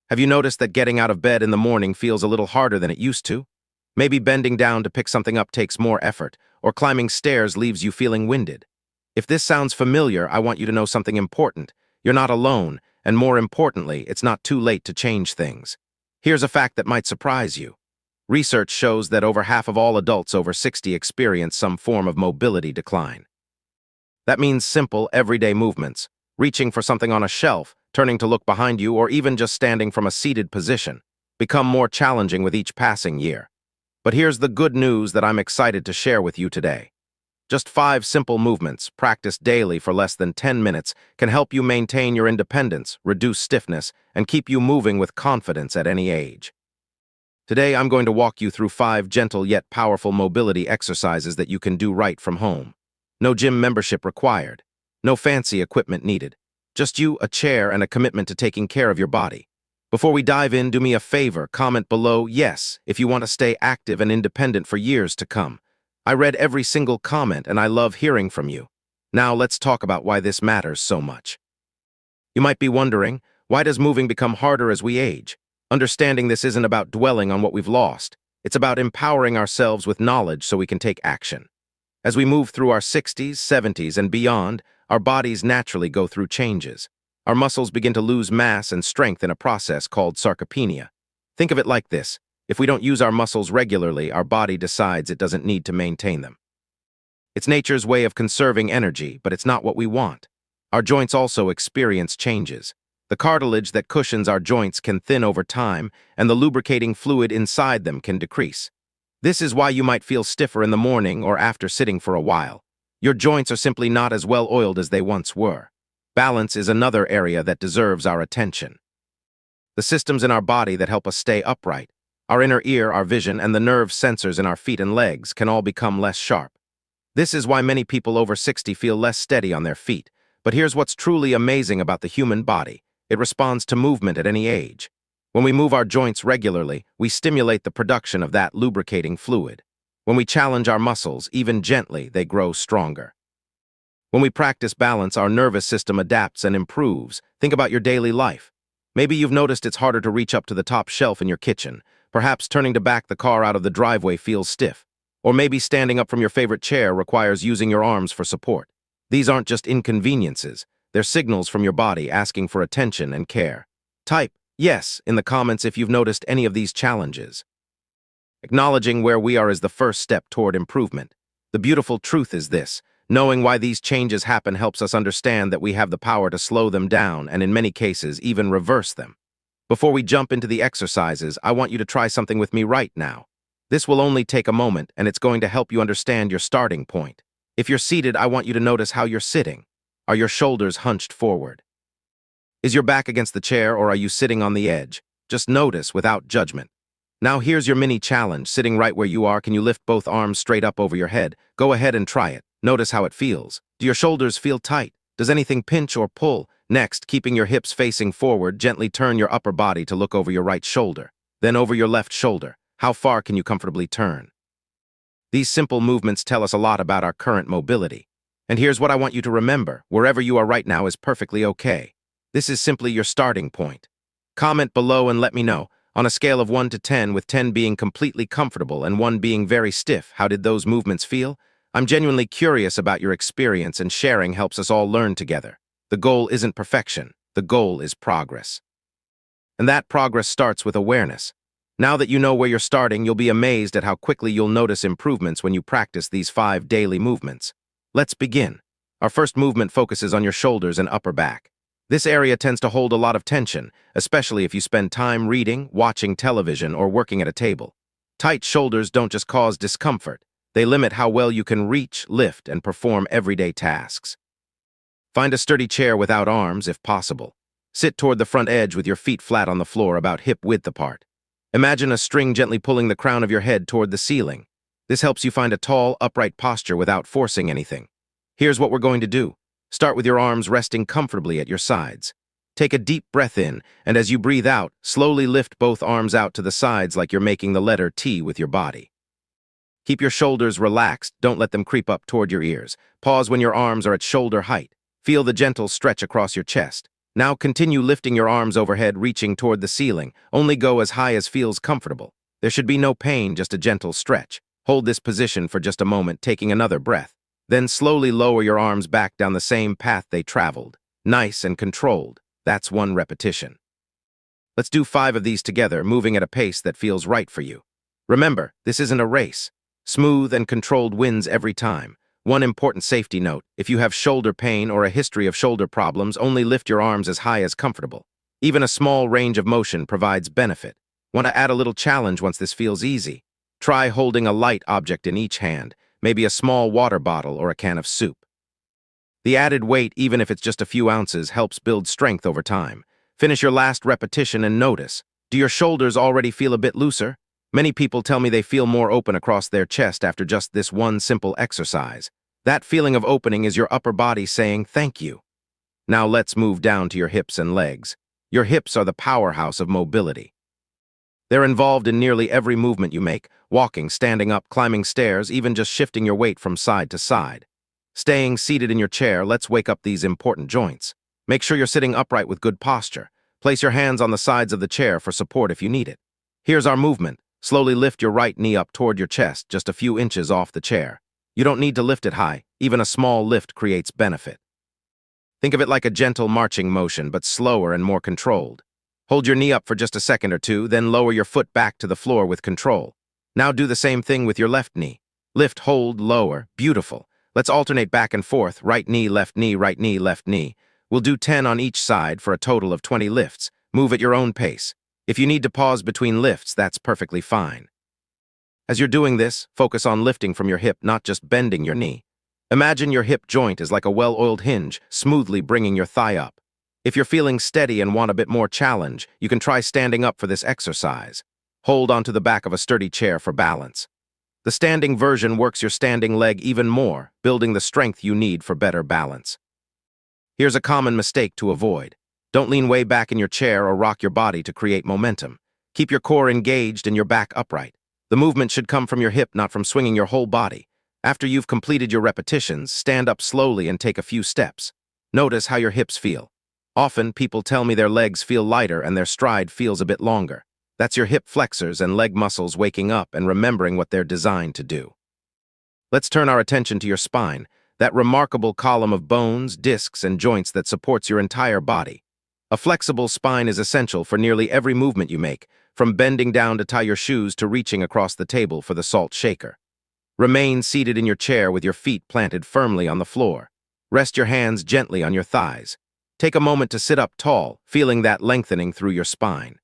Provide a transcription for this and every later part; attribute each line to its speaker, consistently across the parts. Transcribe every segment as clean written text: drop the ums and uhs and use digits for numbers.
Speaker 1: Have you noticed that getting out of bed in the morning feels a little harder than it used to? Maybe bending down to pick something up takes more effort, or climbing stairs leaves you feeling winded. If this sounds familiar, I want you to know something important. You're not alone, and more importantly, it's not too late to change things. Here's a fact that might surprise you. Research shows that over half of all adults over 60 experience some form of mobility decline. That means simple, everyday movements, reaching for something on a shelf, turning to look behind you, or even just standing from a seated position, become more challenging with each passing year. But here's the good news that I'm excited to share with you today. Just 5 simple movements, practiced daily for less than 10 minutes, can help you maintain your independence, reduce stiffness, and keep you moving with confidence at any age. Today, I'm going to walk you through 5 gentle yet powerful mobility exercises that you can do right from home. No gym membership required. No fancy equipment needed. Just you, a chair, and a commitment to taking care of your body. Before we dive in, do me a favor, comment below yes if you want to stay active and independent for years to come. I read every single comment and I love hearing from you. Now let's talk about why this matters so much. You might be wondering, why does moving become harder as we age? Understanding this isn't about dwelling on what we've lost. It's about empowering ourselves with knowledge so we can take action. As we move through our 60s, 70s, and beyond, our bodies naturally go through changes. Our muscles begin to lose mass and strength in a process called sarcopenia. Think of it like this. If we don't use our muscles regularly, our body decides it doesn't need to maintain them. It's nature's way of conserving energy, but it's not what we want. Our joints also experience changes. The cartilage that cushions our joints can thin over time, and the lubricating fluid inside them can decrease. This is why you might feel stiffer in the morning or after sitting for a while. Your joints are simply not as well oiled as they once were. Balance is another area that deserves our attention. The systems in our body that help us stay upright, our inner ear, our vision, and the nerve sensors in our feet and legs can all become less sharp. This is why many people over 60 feel less steady on their feet. But here's what's truly amazing about the human body. It responds to movement at any age. When we move our joints regularly, we stimulate the production of that lubricating fluid. When we challenge our muscles, even gently, they grow stronger. When we practice balance, our nervous system adapts and improves. Think about your daily life. Maybe you've noticed it's harder to reach up to the top shelf in your kitchen. Perhaps turning to back the car out of the driveway feels stiff. Or maybe standing up from your favorite chair requires using your arms for support. These aren't just inconveniences. They're signals from your body asking for attention and care. Type yes in the comments if you've noticed any of these challenges. Acknowledging where we are is the first step toward improvement. The beautiful truth is this. Knowing why these changes happen helps us understand that we have the power to slow them down and, in many cases, even reverse them. Before we jump into the exercises, I want you to try something with me right now. This will only take a moment, and it's going to help you understand your starting point. If you're seated, I want you to notice how you're sitting. Are your shoulders hunched forward? Is your back against the chair, or are you sitting on the edge? Just notice without judgment. Now here's your mini challenge. Sitting right where you are, can you lift both arms straight up over your head? Go ahead and try it. Notice how it feels. Do your shoulders feel tight? Does anything pinch or pull? Next, keeping your hips facing forward, gently turn your upper body to look over your right shoulder, then over your left shoulder. How far can you comfortably turn? These simple movements tell us a lot about our current mobility. And here's what I want you to remember. Wherever you are right now is perfectly okay. This is simply your starting point. Comment below and let me know. On a scale of 1 to 10, with 10 being completely comfortable and 1 being very stiff, how did those movements feel? I'm genuinely curious about your experience, and sharing helps us all learn together. The goal isn't perfection. The goal is progress. And that progress starts with awareness. Now that you know where you're starting, you'll be amazed at how quickly you'll notice improvements when you practice these 5 daily movements. Let's begin. Our first movement focuses on your shoulders and upper back. This area tends to hold a lot of tension, especially if you spend time reading, watching television, or working at a table. Tight shoulders don't just cause discomfort. They limit how well you can reach, lift, and perform everyday tasks. Find a sturdy chair without arms, if possible. Sit toward the front edge with your feet flat on the floor, about hip-width apart. Imagine a string gently pulling the crown of your head toward the ceiling. This helps you find a tall, upright posture without forcing anything. Here's what we're going to do. Start with your arms resting comfortably at your sides. Take a deep breath in, and as you breathe out, slowly lift both arms out to the sides like you're making the letter T with your body. Keep your shoulders relaxed, don't let them creep up toward your ears. Pause when your arms are at shoulder height. Feel the gentle stretch across your chest. Now continue lifting your arms overhead, reaching toward the ceiling. Only go as high as feels comfortable. There should be no pain, just a gentle stretch. Hold this position for just a moment, taking another breath. Then slowly lower your arms back down the same path they traveled. Nice and controlled. That's 1 repetition. Let's do 5 of these together, moving at a pace that feels right for you. Remember, this isn't a race. Smooth and controlled wins every time. One important safety note: if you have shoulder pain or a history of shoulder problems, only lift your arms as high as comfortable. Even a small range of motion provides benefit. Want to add a little challenge once this feels easy? Try holding a light object in each hand, maybe a small water bottle or a can of soup. The added weight, even if it's just a few ounces, helps build strength over time. Finish your last repetition and notice. Do your shoulders already feel a bit looser? Many people tell me they feel more open across their chest after just this one simple exercise. That feeling of opening is your upper body saying thank you. Now let's move down to your hips and legs. Your hips are the powerhouse of mobility. They're involved in nearly every movement you make: walking, standing up, climbing stairs, even just shifting your weight from side to side. Staying seated in your chair, let's wake up these important joints. Make sure you're sitting upright with good posture. Place your hands on the sides of the chair for support if you need it. Here's our movement. Slowly lift your right knee up toward your chest, just a few inches off the chair. You don't need to lift it high. Even a small lift creates benefit. Think of it like a gentle marching motion, but slower and more controlled. Hold your knee up for just a second or two, then lower your foot back to the floor with control. Now do the same thing with your left knee. Lift, hold, lower. Beautiful. Let's alternate back and forth: right knee, left knee, right knee, left knee. We'll do 10 on each side for a total of 20 lifts. Move at your own pace. If you need to pause between lifts, that's perfectly fine. As you're doing this, focus on lifting from your hip, not just bending your knee. Imagine your hip joint is like a well-oiled hinge, smoothly bringing your thigh up. If you're feeling steady and want a bit more challenge, you can try standing up for this exercise. Hold onto the back of a sturdy chair for balance. The standing version works your standing leg even more, building the strength you need for better balance. Here's a common mistake to avoid. Don't lean way back in your chair or rock your body to create momentum. Keep your core engaged and your back upright. The movement should come from your hip, not from swinging your whole body. After you've completed your repetitions, stand up slowly and take a few steps. Notice how your hips feel. Often, people tell me their legs feel lighter and their stride feels a bit longer. That's your hip flexors and leg muscles waking up and remembering what they're designed to do. Let's turn our attention to your spine, that remarkable column of bones, discs, and joints that supports your entire body. A flexible spine is essential for nearly every movement you make, from bending down to tie your shoes to reaching across the table for the salt shaker. Remain seated in your chair with your feet planted firmly on the floor. Rest your hands gently on your thighs. Take a moment to sit up tall, feeling that lengthening through your spine.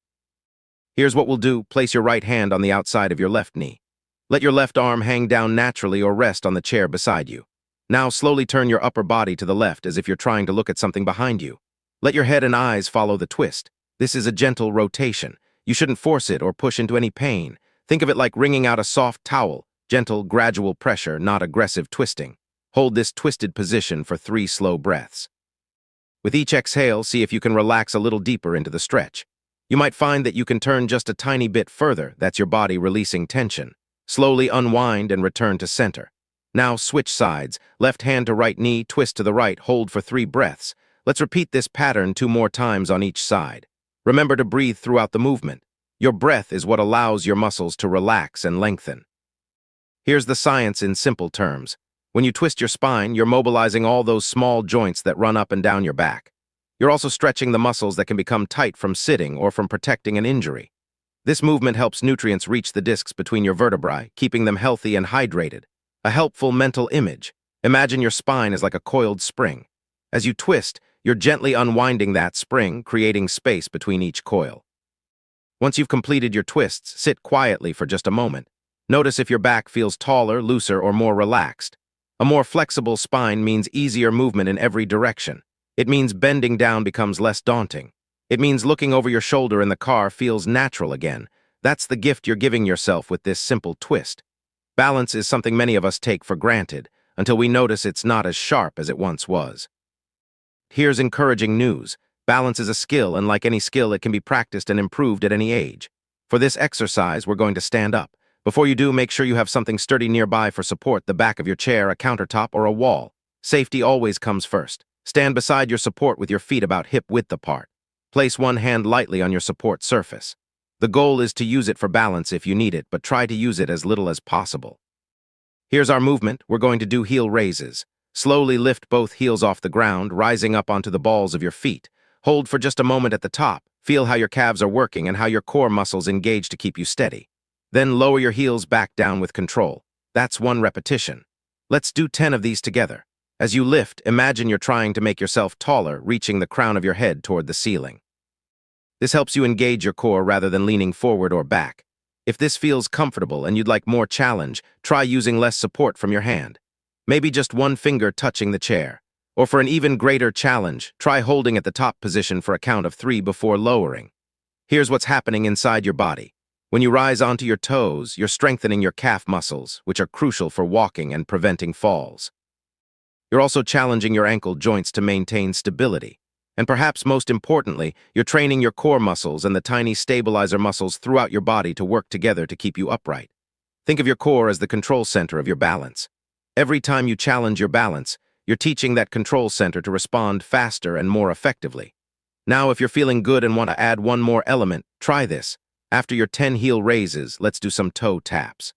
Speaker 1: Here's what we'll do: place your right hand on the outside of your left knee. Let your left arm hang down naturally or rest on the chair beside you. Now slowly turn your upper body to the left as if you're trying to look at something behind you. Let your head and eyes follow the twist. This is a gentle rotation. You shouldn't force it or push into any pain. Think of it like wringing out a soft towel. Gentle, gradual pressure, not aggressive twisting. Hold this twisted position for 3 slow breaths. With each exhale, see if you can relax a little deeper into the stretch. You might find that you can turn just a tiny bit further. That's your body releasing tension. Slowly unwind and return to center. Now switch sides. Left hand to right knee, twist to the right, hold for 3 breaths. Let's repeat this pattern 2 more times on each side. Remember to breathe throughout the movement. Your breath is what allows your muscles to relax and lengthen. Here's the science in simple terms. When you twist your spine, you're mobilizing all those small joints that run up and down your back. You're also stretching the muscles that can become tight from sitting or from protecting an injury. This movement helps nutrients reach the discs between your vertebrae, keeping them healthy and hydrated. A helpful mental image. Imagine your spine is like a coiled spring. As you twist, you're gently unwinding that spring, creating space between each coil. Once you've completed your twists, sit quietly for just a moment. Notice if your back feels taller, looser, or more relaxed. A more flexible spine means easier movement in every direction. It means bending down becomes less daunting. It means looking over your shoulder in the car feels natural again. That's the gift you're giving yourself with this simple twist. Balance is something many of us take for granted, until we notice it's not as sharp as it once was. Here's encouraging news. Balance is a skill, and like any skill, it can be practiced and improved at any age. For this exercise, we're going to stand up. Before you do, make sure you have something sturdy nearby for support: the back of your chair, a countertop, or a wall. Safety always comes first. Stand beside your support with your feet about hip-width apart. Place one hand lightly on your support surface. The goal is to use it for balance if you need it, but try to use it as little as possible. Here's our movement. We're going to do heel raises. Slowly lift both heels off the ground, rising up onto the balls of your feet. Hold for just a moment at the top. Feel how your calves are working and how your core muscles engage to keep you steady. Then lower your heels back down with control. That's one repetition. Let's do 10 of these together. As you lift, imagine you're trying to make yourself taller, reaching the crown of your head toward the ceiling. This helps you engage your core rather than leaning forward or back. If this feels comfortable and you'd like more challenge, try using less support from your hand. Maybe just one finger touching the chair. Or for an even greater challenge, try holding at the top position for a count of 3 before lowering. Here's what's happening inside your body. When you rise onto your toes, you're strengthening your calf muscles, which are crucial for walking and preventing falls. You're also challenging your ankle joints to maintain stability. And perhaps most importantly, you're training your core muscles and the tiny stabilizer muscles throughout your body to work together to keep you upright. Think of your core as the control center of your balance. Every time you challenge your balance, you're teaching that control center to respond faster and more effectively. Now, if you're feeling good and want to add one more element, try this. After your 10 heel raises, let's do some toe taps.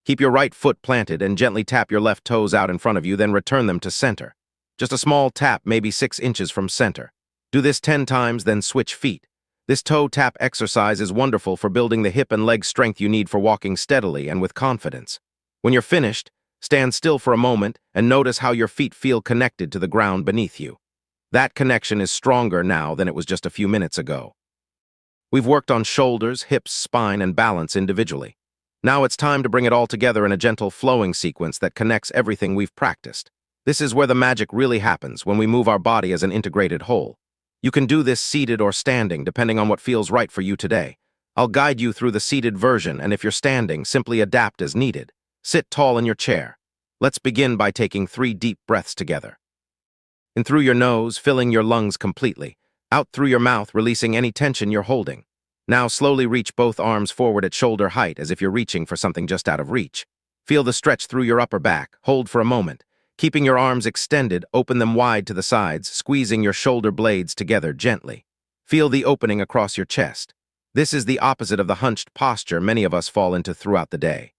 Speaker 1: Keep your right foot planted and gently tap your left toes out in front of you, then return them to center. Just a small tap, maybe 6 inches from center. Do this 10 times, then switch feet. This toe tap exercise is wonderful for building the hip and leg strength you need for walking steadily and with confidence. When you're finished, stand still for a moment and notice how your feet feel connected to the ground beneath you. That connection is stronger now than it was just a few minutes ago. We've worked on shoulders, hips, spine, and balance individually. Now it's time to bring it all together in a gentle flowing sequence that connects everything we've practiced. This is where the magic really happens, when we move our body as an integrated whole. You can do this seated or standing, depending on what feels right for you today. I'll guide you through the seated version, and if you're standing, simply adapt as needed. Sit tall in your chair. Let's begin by taking 3 deep breaths together. In through your nose, filling your lungs completely. Out through your mouth, releasing any tension you're holding. Now slowly reach both arms forward at shoulder height as if you're reaching for something just out of reach. Feel the stretch through your upper back. Hold for a moment. Keeping your arms extended, open them wide to the sides, squeezing your shoulder blades together gently. Feel the opening across your chest. This is the opposite of the hunched posture many of us fall into throughout the day.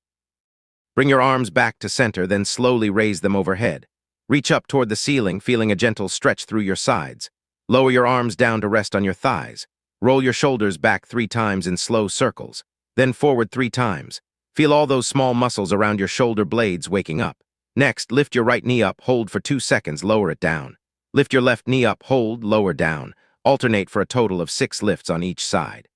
Speaker 1: Bring your arms back to center, then slowly raise them overhead. Reach up toward the ceiling, feeling a gentle stretch through your sides. Lower your arms down to rest on your thighs. Roll your shoulders back 3 times in slow circles, then forward 3 times. Feel all those small muscles around your shoulder blades waking up. Next, lift your right knee up, hold for 2 seconds, lower it down. Lift your left knee up, hold, lower down. Alternate for a total of 6 lifts on each side.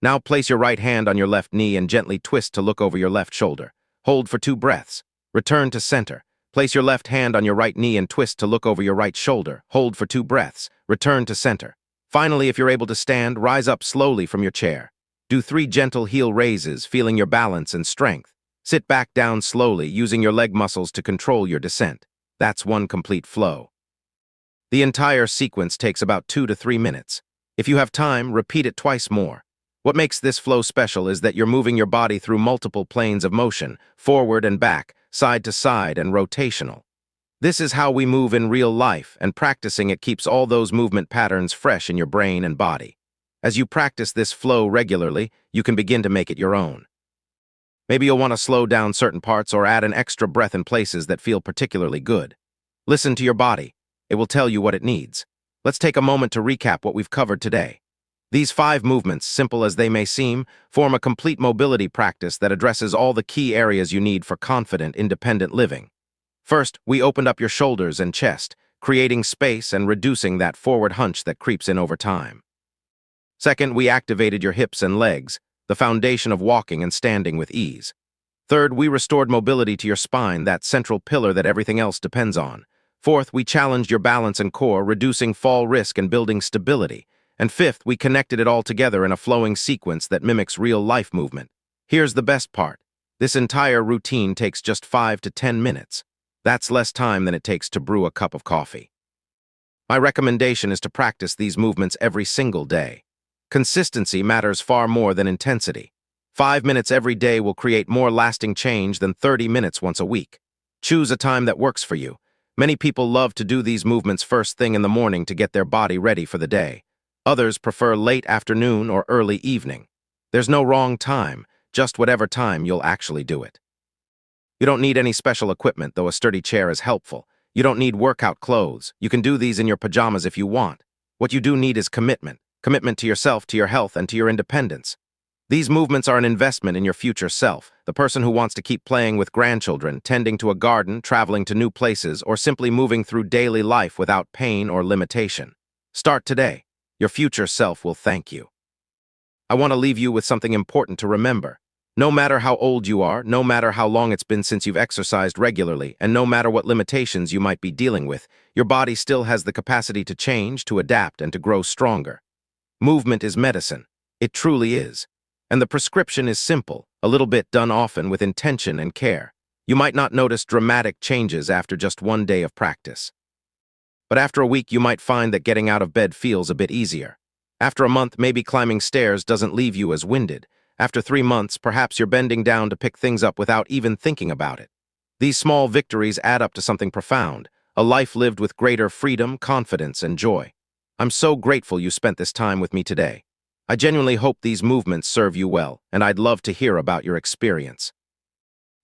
Speaker 1: Now place your right hand on your left knee and gently twist to look over your left shoulder. Hold for 2 breaths. Return to center. Place your left hand on your right knee and twist to look over your right shoulder. Hold for 2 breaths. Return to center. Finally, if you're able to stand, rise up slowly from your chair. Do 3 gentle heel raises, feeling your balance and strength. Sit back down slowly, using your leg muscles to control your descent. That's one complete flow. The entire sequence takes about 2 to 3 minutes. If you have time, repeat it twice more. What makes this flow special is that you're moving your body through multiple planes of motion, forward and back, side to side, and rotational. This is how we move in real life, and practicing it keeps all those movement patterns fresh in your brain and body. As you practice this flow regularly, you can begin to make it your own. Maybe you'll want to slow down certain parts or add an extra breath in places that feel particularly good. Listen to your body. It will tell you what it needs. Let's take a moment to recap what we've covered today. These 5 movements, simple as they may seem, form a complete mobility practice that addresses all the key areas you need for confident, independent living. First, we opened up your shoulders and chest, creating space and reducing that forward hunch that creeps in over time. Second, we activated your hips and legs, the foundation of walking and standing with ease. Third, we restored mobility to your spine, that central pillar that everything else depends on. Fourth, we challenged your balance and core, reducing fall risk and building stability. And fifth, we connected it all together in a flowing sequence that mimics real-life movement. Here's the best part. This entire routine takes just 5 to 10 minutes. That's less time than it takes to brew a cup of coffee. My recommendation is to practice these movements every single day. Consistency matters far more than intensity. 5 minutes every day will create more lasting change than 30 minutes once a week. Choose a time that works for you. Many people love to do these movements first thing in the morning to get their body ready for the day. Others prefer late afternoon or early evening. There's no wrong time, just whatever time you'll actually do it. You don't need any special equipment, though a sturdy chair is helpful. You don't need workout clothes. You can do these in your pajamas if you want. What you do need is commitment. Commitment to yourself, to your health, and to your independence. These movements are an investment in your future self, the person who wants to keep playing with grandchildren, tending to a garden, traveling to new places, or simply moving through daily life without pain or limitation. Start today. Your future self will thank you. I want to leave you with something important to remember. No matter how old you are, no matter how long it's been since you've exercised regularly, and no matter what limitations you might be dealing with, your body still has the capacity to change, to adapt, and to grow stronger. Movement is medicine. It truly is. And the prescription is simple, a little bit done often with intention and care. You might not notice dramatic changes after just one day of practice. But after a week, you might find that getting out of bed feels a bit easier. After a month, maybe climbing stairs doesn't leave you as winded. After 3 months, perhaps you're bending down to pick things up without even thinking about it. These small victories add up to something profound, a life lived with greater freedom, confidence, and joy. I'm so grateful you spent this time with me today. I genuinely hope these movements serve you well, and I'd love to hear about your experience.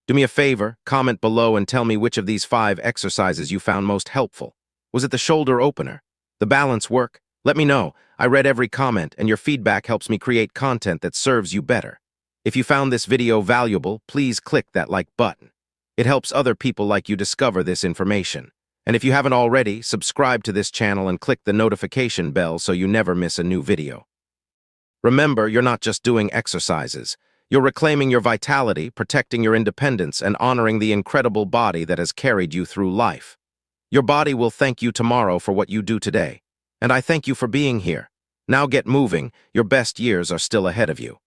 Speaker 1: Do me a favor, comment below and tell me which of these 5 exercises you found most helpful. Was it the shoulder opener? The balance work? Let me know. I read every comment, and your feedback helps me create content that serves you better. If you found this video valuable, please click that like button. It helps other people like you discover this information. And if you haven't already, subscribe to this channel and click the notification bell so you never miss a new video. Remember, you're not just doing exercises. You're reclaiming your vitality, protecting your independence, and honoring the incredible body that has carried you through life. Your body will thank you tomorrow for what you do today. And I thank you for being here. Now get moving. Your best years are still ahead of you.